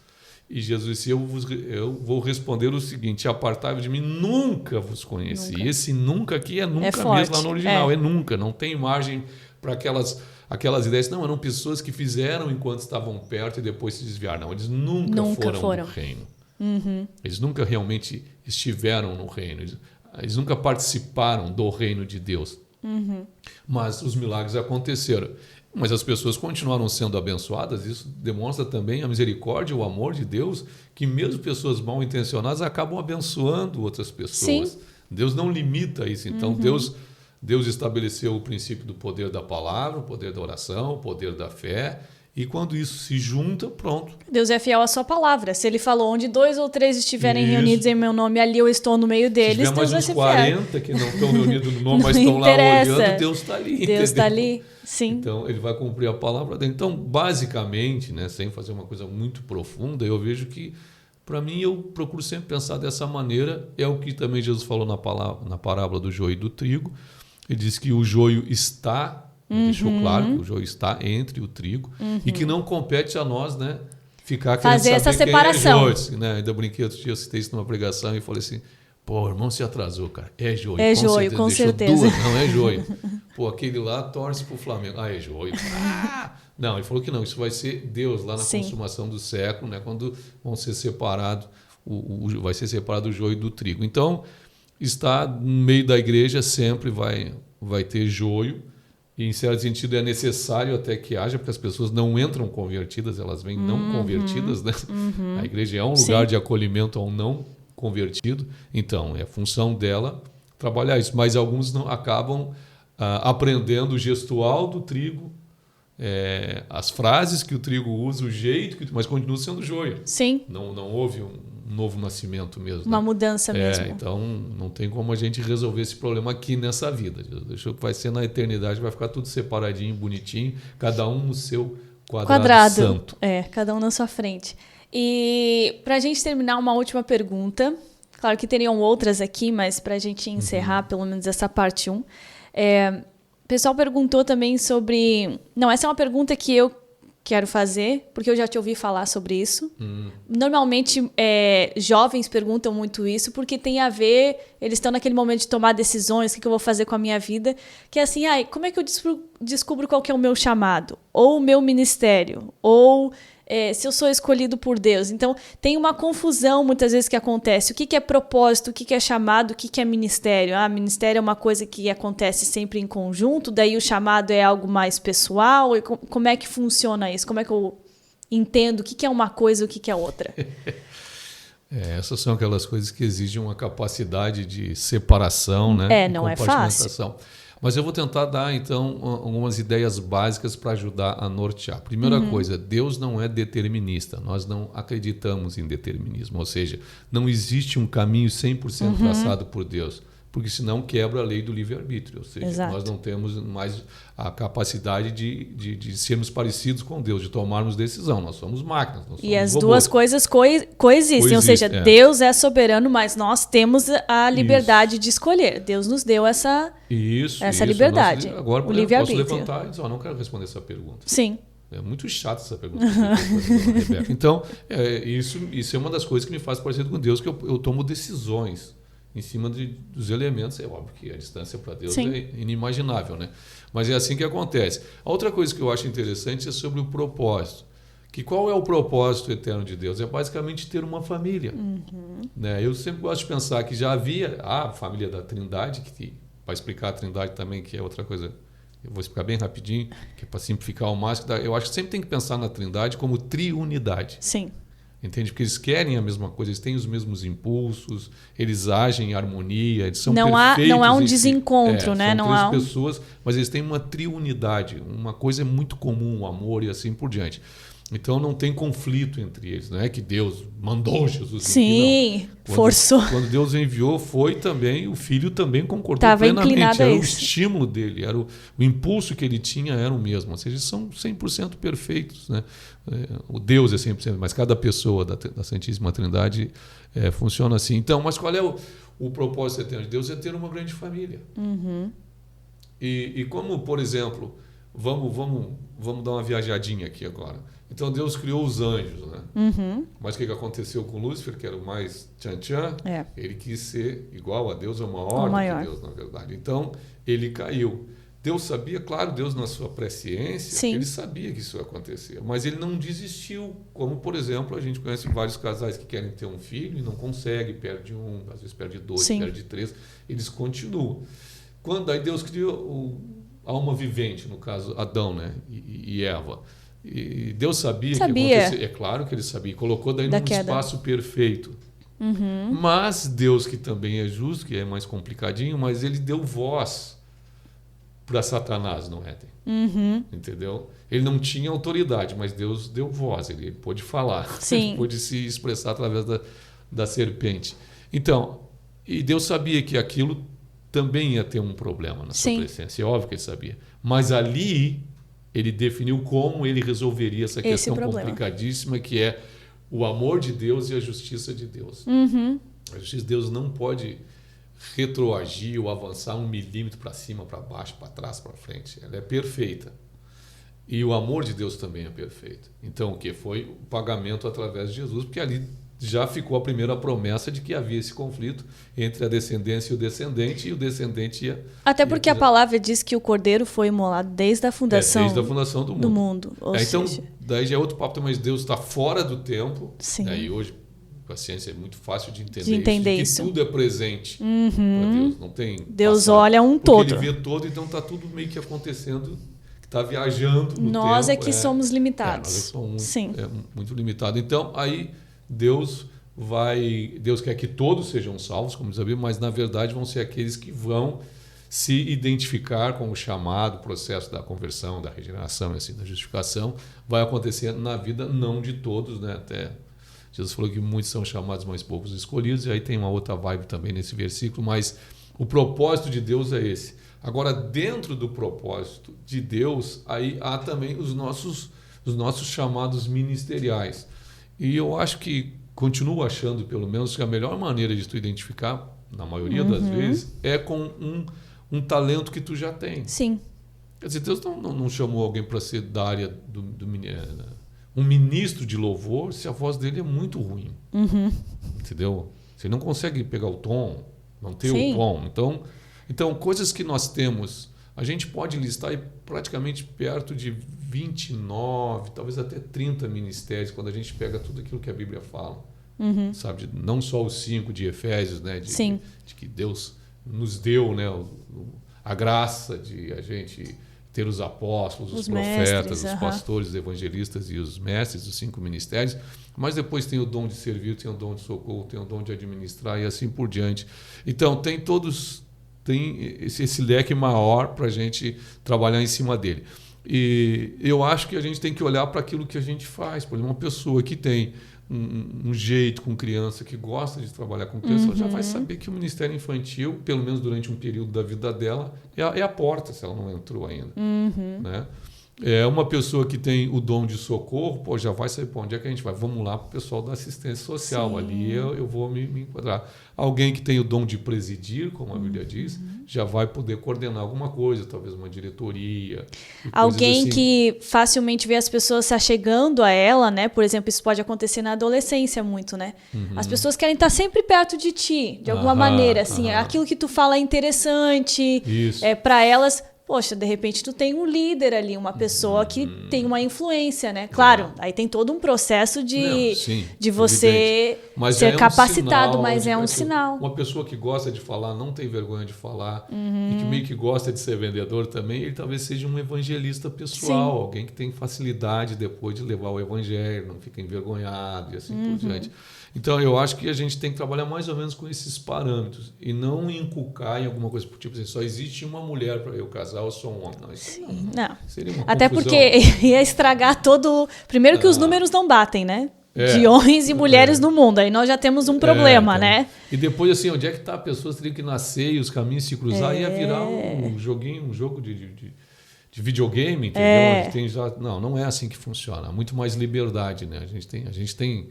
[SPEAKER 2] E Jesus disse: eu vou responder o seguinte: apartai-vos de mim, nunca vos conheci. Nunca. Esse nunca aqui é nunca mesmo lá no original, é nunca, não tem margem para aquelas ideias. Não, eram pessoas que fizeram enquanto estavam perto e depois se desviaram. Não, eles nunca foram no reino. Eles nunca realmente estiveram no reino. Eles nunca participaram do reino de Deus. Mas os milagres aconteceram. Mas as pessoas continuaram sendo abençoadas. Isso demonstra também a misericórdia, o amor de Deus, que mesmo pessoas mal intencionadas acabam abençoando outras pessoas. Sim. Deus não limita isso. Então, Deus estabeleceu o princípio do poder da palavra, o poder da oração, o poder da fé. E quando isso se junta, pronto.
[SPEAKER 1] Deus é fiel à sua palavra. Se ele falou, onde 2 ou 3 estiverem reunidos em meu nome, ali eu estou no meio deles, Deus vai ser fiel.
[SPEAKER 2] Se tiver mais uns 40 que não estão reunidos no nome, mas estão lá olhando, Deus está ali.
[SPEAKER 1] Deus está ali, sim.
[SPEAKER 2] Então, ele vai cumprir a palavra dele. Então, basicamente, né, sem fazer uma coisa muito profunda, eu vejo que, para mim, eu procuro sempre pensar dessa maneira. É o que também Jesus falou na parábola do joio e do trigo. Ele diz que o joio está... Deixou claro que o joio está entre o trigo e que não compete a nós, né, ficar querendo
[SPEAKER 1] fazer essa separação.
[SPEAKER 2] Quem é joio, né? Ainda brinquei outro dia, eu citei isso numa pregação e falei assim, pô, o irmão se atrasou, cara. É joio.
[SPEAKER 1] É joio, com certeza.
[SPEAKER 2] Duas, não é joio. Pô, aquele lá torce pro Flamengo. Ah, é joio. Não, ele falou que não, isso vai ser Deus lá na consumação do século, né, quando vão ser separados, vai ser separado o joio do trigo. Então, está no meio da igreja sempre vai ter joio. E, em certo sentido, é necessário até que haja, porque as pessoas não entram convertidas, elas vêm não convertidas. Né? A igreja é um lugar de acolhimento a um não convertido. Então, é função dela trabalhar isso. Mas alguns não acabam aprendendo o gestual do trigo, as frases que o trigo usa, o jeito, mas continua sendo joio.
[SPEAKER 1] Sim.
[SPEAKER 2] Não houve um novo nascimento mesmo.
[SPEAKER 1] Uma mudança mesmo.
[SPEAKER 2] Então, não tem como a gente resolver esse problema aqui nessa vida. Deixou que vai ser na eternidade, vai ficar tudo separadinho, bonitinho, cada um no seu quadrado santo.
[SPEAKER 1] Cada um na sua frente. E para a gente terminar, uma última pergunta. Claro que teriam outras aqui, mas para a gente encerrar pelo menos essa parte 1. O pessoal perguntou também sobre... Não, essa é uma pergunta que eu quero fazer, porque eu já te ouvi falar sobre isso. Normalmente, jovens perguntam muito isso, porque tem a ver, eles estão naquele momento de tomar decisões, o que eu vou fazer com a minha vida, que é assim, como é que eu descubro qual que é o meu chamado? Ou o meu ministério? Ou se eu sou escolhido por Deus? Então, tem uma confusão muitas vezes que acontece. O que é propósito? O que é chamado? O que é ministério? Ministério é uma coisa que acontece sempre em conjunto, daí o chamado é algo mais pessoal. E como é que funciona isso? Como é que eu entendo o que é uma coisa e o que é outra?
[SPEAKER 2] Essas são aquelas coisas que exigem uma capacidade de separação, né?
[SPEAKER 1] Não é fácil.
[SPEAKER 2] Mas eu vou tentar dar, então, algumas ideias básicas para ajudar a nortear. Primeira coisa, Deus não é determinista. Nós não acreditamos em determinismo. Ou seja, não existe um caminho 100% traçado por Deus. Porque senão quebra a lei do livre-arbítrio. Ou seja, nós não temos mais a capacidade de sermos parecidos com Deus, de tomarmos decisão. Nós somos máquinas. Nós somos
[SPEAKER 1] e as
[SPEAKER 2] robôs.
[SPEAKER 1] Duas coisas coexistem. Ou seja, Deus é soberano, mas nós temos a liberdade de escolher. Deus nos deu essa liberdade.
[SPEAKER 2] Agora,
[SPEAKER 1] o livre-arbítrio.
[SPEAKER 2] Posso levantar e dizer, não quero responder essa pergunta.
[SPEAKER 1] Sim.
[SPEAKER 2] É muito chata essa pergunta. Rebeca. Então, isso é uma das coisas que me faz parecido com Deus, que eu tomo decisões em cima dos elementos. É óbvio que a distância para Deus é inimaginável, né? Mas é assim que acontece. A outra coisa que eu acho interessante é sobre o propósito. Qual é o propósito eterno de Deus? É basicamente ter uma família. Né? Eu sempre gosto de pensar que já havia a família da Trindade, que para explicar a Trindade também, que é outra coisa, eu vou explicar bem rapidinho, que é para simplificar ao máximo. Eu acho que sempre tem que pensar na Trindade como triunidade.
[SPEAKER 1] Sim.
[SPEAKER 2] Entende? Porque eles querem a mesma coisa, eles têm os mesmos impulsos, eles agem em harmonia, eles são perfeitos.
[SPEAKER 1] Não há um desencontro, né?
[SPEAKER 2] São três pessoas, mas eles têm uma triunidade, uma coisa muito comum, o amor e assim por diante. Então não tem conflito entre eles, não é que Deus mandou Jesus.
[SPEAKER 1] Sim, forçou.
[SPEAKER 2] Quando Deus enviou, foi também, o Filho também concordou plenamente. Era o estímulo dele, era o impulso que ele tinha era o mesmo. Ou seja, são 100% perfeitos. Né? O Deus é 100%, mas cada pessoa da Santíssima Trindade funciona assim. Então, mas qual é o propósito eterno de Deus? É ter uma grande família. E como, por exemplo, vamos dar uma viajadinha aqui agora. Então Deus criou os anjos, né? Mas o que aconteceu com Lúcifer, que era o mais tchan-tchan? Ele quis ser igual a Deus, ou maior do que Deus, na verdade. Então ele caiu. Deus sabia, claro, Deus na sua presciência,
[SPEAKER 1] Sim.
[SPEAKER 2] ele sabia que isso ia acontecer, mas ele não desistiu, como, por exemplo, a gente conhece vários casais que querem ter um filho e não conseguem, perde um, às vezes perde 2,
[SPEAKER 1] Sim.
[SPEAKER 2] perde 3, eles continuam. Quando aí Deus criou a alma vivente, no caso Adão, né, e Eva, e Deus sabia que ia acontecer, é claro que ele sabia, colocou daí num espaço perfeito. Mas Deus, que também é justo, que é mais complicadinho, mas ele deu voz para Satanás no Éden. Entendeu? Ele não tinha autoridade, mas Deus deu voz, ele pôde falar, ele pôde se expressar através da serpente. Então, e Deus sabia que aquilo também ia ter um problema na sua presença, é óbvio que ele sabia. Mas ali ele definiu como ele resolveria essa questão complicadíssima, que é o amor de Deus e a justiça de Deus. A justiça de Deus não pode retroagir ou avançar 1 milímetro para cima, para baixo, para trás, para frente. Ela é perfeita. E o amor de Deus também é perfeito. Então, o que foi o pagamento através de Jesus? Porque ali já ficou a primeira promessa de que havia esse conflito entre a descendência e o descendente ia...
[SPEAKER 1] Até porque a palavra diz que o Cordeiro foi imolado desde a fundação,
[SPEAKER 2] desde a fundação do mundo.
[SPEAKER 1] Então,
[SPEAKER 2] daí já é outro papo, mas Deus está fora do tempo.
[SPEAKER 1] Sim.
[SPEAKER 2] E hoje a ciência é muito fácil de entender isso. Que tudo é presente para Deus. Não tem
[SPEAKER 1] Deus olha um todo.
[SPEAKER 2] Ele vê todo, então está tudo meio que acontecendo, que está viajando no
[SPEAKER 1] nós
[SPEAKER 2] tempo.
[SPEAKER 1] É que somos limitados.
[SPEAKER 2] Nós somos
[SPEAKER 1] Sim.
[SPEAKER 2] Muito limitados. Então, aí Deus quer que todos sejam salvos, como diz a Bíblia, mas na verdade vão ser aqueles que vão se identificar com o chamado, processo da conversão, da regeneração, assim, da justificação, vai acontecer na vida não de todos, né? Até Jesus falou que muitos são chamados, mas poucos escolhidos, e aí tem uma outra vibe também nesse versículo, mas o propósito de Deus é esse. Agora, dentro do propósito de Deus, aí há também os nossos chamados ministeriais. E eu acho que, continuo achando, pelo menos, que a melhor maneira de tu identificar, na maioria das vezes, é com um talento que tu já tem.
[SPEAKER 1] Sim.
[SPEAKER 2] Quer dizer, Deus não chamou alguém para ser da área um ministro de louvor se a voz dele é muito ruim. Entendeu? Você não consegue pegar o tom, manter o tom. Então, coisas que nós temos, a gente pode listar aí praticamente perto de 29, talvez até 30 ministérios, quando a gente pega tudo aquilo que a Bíblia fala. Sabe? Não só os 5 de Efésios, né? De que Deus nos deu, né? A graça de a gente ter os apóstolos, os profetas, os pastores, os evangelistas e os mestres, os 5 ministérios, mas depois tem o dom de servir, tem o dom de socorro, tem o dom de administrar e assim por diante. Então, tem esse leque maior para a gente trabalhar em cima dele. E eu acho que a gente tem que olhar para aquilo que a gente faz. Por exemplo, uma pessoa que tem um jeito com criança, que gosta de trabalhar com criança, ela já vai saber que o Ministério Infantil, pelo menos durante um período da vida dela, é a porta, se ela não entrou ainda. Né? É uma pessoa que tem o dom de socorro, já vai saber para onde é que a gente vai. Vamos lá para o pessoal da assistência social. Ali eu vou me enquadrar. Alguém que tem o dom de presidir, como a Bíblia diz, já vai poder coordenar alguma coisa, talvez uma diretoria.
[SPEAKER 1] Alguém
[SPEAKER 2] assim.
[SPEAKER 1] Que facilmente vê as pessoas se achegando a ela, né? Por exemplo, isso pode acontecer na adolescência muito, né? As pessoas querem estar sempre perto de ti, de alguma maneira. Assim, aquilo que tu fala é interessante. Para elas... Poxa, de repente tu tem um líder ali, uma pessoa que tem uma influência, né? Claro, aí tem todo um processo de você ser capacitado, mas é um sinal.
[SPEAKER 2] Uma pessoa que gosta de falar, não tem vergonha de falar, e que meio que gosta de ser vendedor também, ele talvez seja um evangelista pessoal, alguém que tem facilidade depois de levar o evangelho, não fica envergonhado e assim por diante. Então, eu acho que a gente tem que trabalhar mais ou menos com esses parâmetros e não inculcar em alguma coisa, tipo assim, só existe uma mulher para eu casar, eu sou um homem. Não, isso não. Seria uma
[SPEAKER 1] Até
[SPEAKER 2] confusão.
[SPEAKER 1] Porque ia estragar todo... Primeiro que os números não batem, né? De homens e mulheres no mundo. Aí nós já temos um problema, né?
[SPEAKER 2] E depois, assim, onde é que tá? Pessoas teriam que nascer e os caminhos se cruzar, ia virar um jogo de videogame, entendeu? Não é assim que funciona. Há muito mais liberdade, né? A gente tem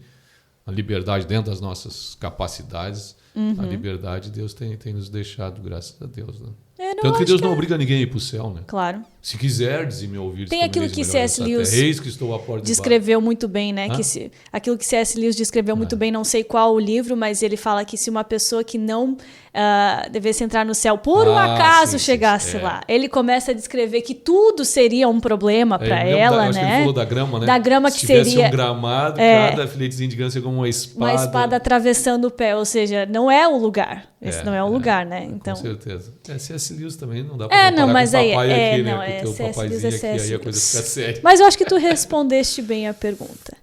[SPEAKER 2] a liberdade dentro das nossas capacidades. A liberdade Deus tem nos deixado, graças a Deus, né? Tanto que Deus não obriga ninguém a ir para o céu, né?
[SPEAKER 1] Claro.
[SPEAKER 2] Se quiserdes e me ouvir,
[SPEAKER 1] tem aquilo que C.S. Lewis descreveu muito bem, né? Aquilo que C.S. Lewis descreveu muito bem, não sei qual o livro, mas ele fala que se uma pessoa que não devesse entrar no céu por um acaso chegasse lá, ele começa a descrever que tudo seria um problema para ela, né?
[SPEAKER 2] Ele falou da grama, né?
[SPEAKER 1] Da grama que
[SPEAKER 2] se
[SPEAKER 1] seria...
[SPEAKER 2] Se tivesse um gramado, cada filetezinho de grama seria como uma espada.
[SPEAKER 1] Uma espada atravessando o pé, ou seja, não é o lugar. Esse não é o lugar, né? Então...
[SPEAKER 2] Com certeza. C.S. Lewis também não dá para comparar com o papai aqui, né? O teu papaizinho aqui, aí a coisa fica séria.
[SPEAKER 1] Mas eu acho que tu respondeste bem a pergunta.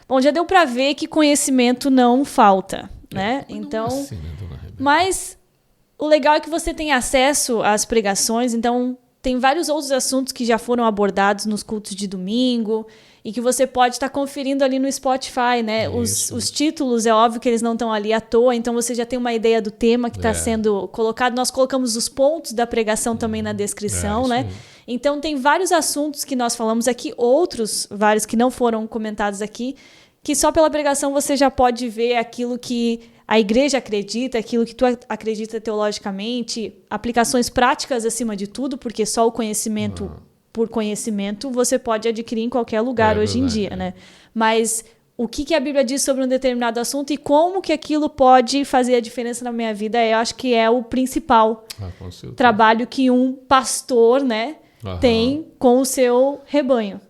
[SPEAKER 1] Bom, já deu para ver que conhecimento não falta, né? Então, assim, né, dona Rebeca? Mas o legal é que você tem acesso às pregações, então tem vários outros assuntos que já foram abordados nos cultos de domingo e que você pode estar conferindo ali no Spotify, né? Os títulos, é óbvio que eles não estão ali à toa, então você já tem uma ideia do tema que está sendo colocado. Nós colocamos os pontos da pregação também na descrição, né? Então tem vários assuntos que nós falamos aqui, outros vários que não foram comentados aqui, que só pela pregação você já pode ver aquilo que a igreja acredita, aquilo que tu acredita teologicamente, aplicações práticas acima de tudo, porque só o conhecimento por conhecimento você pode adquirir em qualquer lugar hoje em dia, né? Mas o que a Bíblia diz sobre um determinado assunto e como que aquilo pode fazer a diferença na minha vida, eu acho que é o principal trabalho que um pastor, né, tem com o seu rebanho.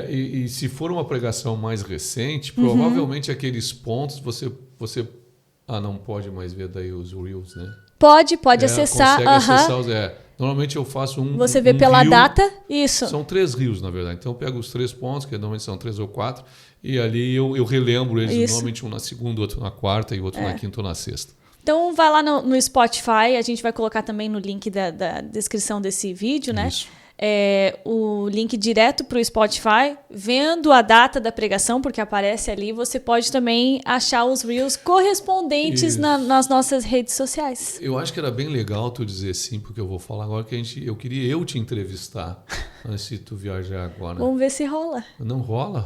[SPEAKER 2] E se for uma pregação mais recente, provavelmente aqueles pontos você não pode mais ver daí os Reels, né?
[SPEAKER 1] Pode acessar.
[SPEAKER 2] Consegue acessar normalmente eu faço
[SPEAKER 1] Você vê pela reel, data, isso.
[SPEAKER 2] São 3 reels, na verdade. Então eu pego os 3 pontos, que normalmente são 3 ou 4, e ali eu relembro eles, normalmente um na segunda, outro na quarta e outro na quinta ou na sexta.
[SPEAKER 1] Então vai lá no Spotify, a gente vai colocar também no link da descrição desse vídeo, né? Isso. O link direto para o Spotify, vendo a data da pregação, porque aparece ali, você pode também achar os Reels correspondentes nas nossas redes sociais.
[SPEAKER 2] Eu acho que era bem legal tu dizer sim, porque eu vou falar agora que eu queria te entrevistar antes de tu viajar agora.
[SPEAKER 1] Vamos ver se rola.
[SPEAKER 2] Não rola.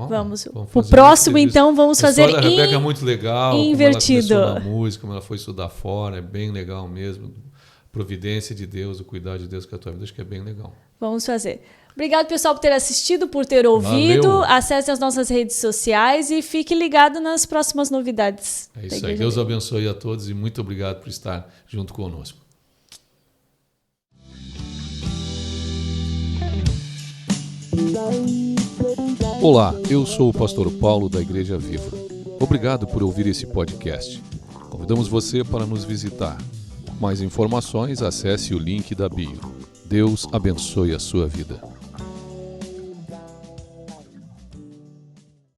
[SPEAKER 1] Vamos o próximo, então, vamos fazer
[SPEAKER 2] a Rebeca é muito legal,
[SPEAKER 1] invertido.
[SPEAKER 2] Como ela começou na música, como ela foi estudar fora, é bem legal mesmo. Providência de Deus, o cuidado de Deus com a tua vida, acho que é bem legal.
[SPEAKER 1] Vamos fazer. Obrigado, pessoal, por ter assistido, por ter ouvido. Valeu. Acesse as nossas redes sociais e fique ligado nas próximas novidades.
[SPEAKER 2] É isso aí. Deus abençoe a todos e muito obrigado por estar junto conosco. Olá, eu sou o pastor Paulo da Igreja Viva. Obrigado por ouvir esse podcast. Convidamos você para nos visitar. Mais informações, acesse o link da bio. Deus abençoe a sua vida.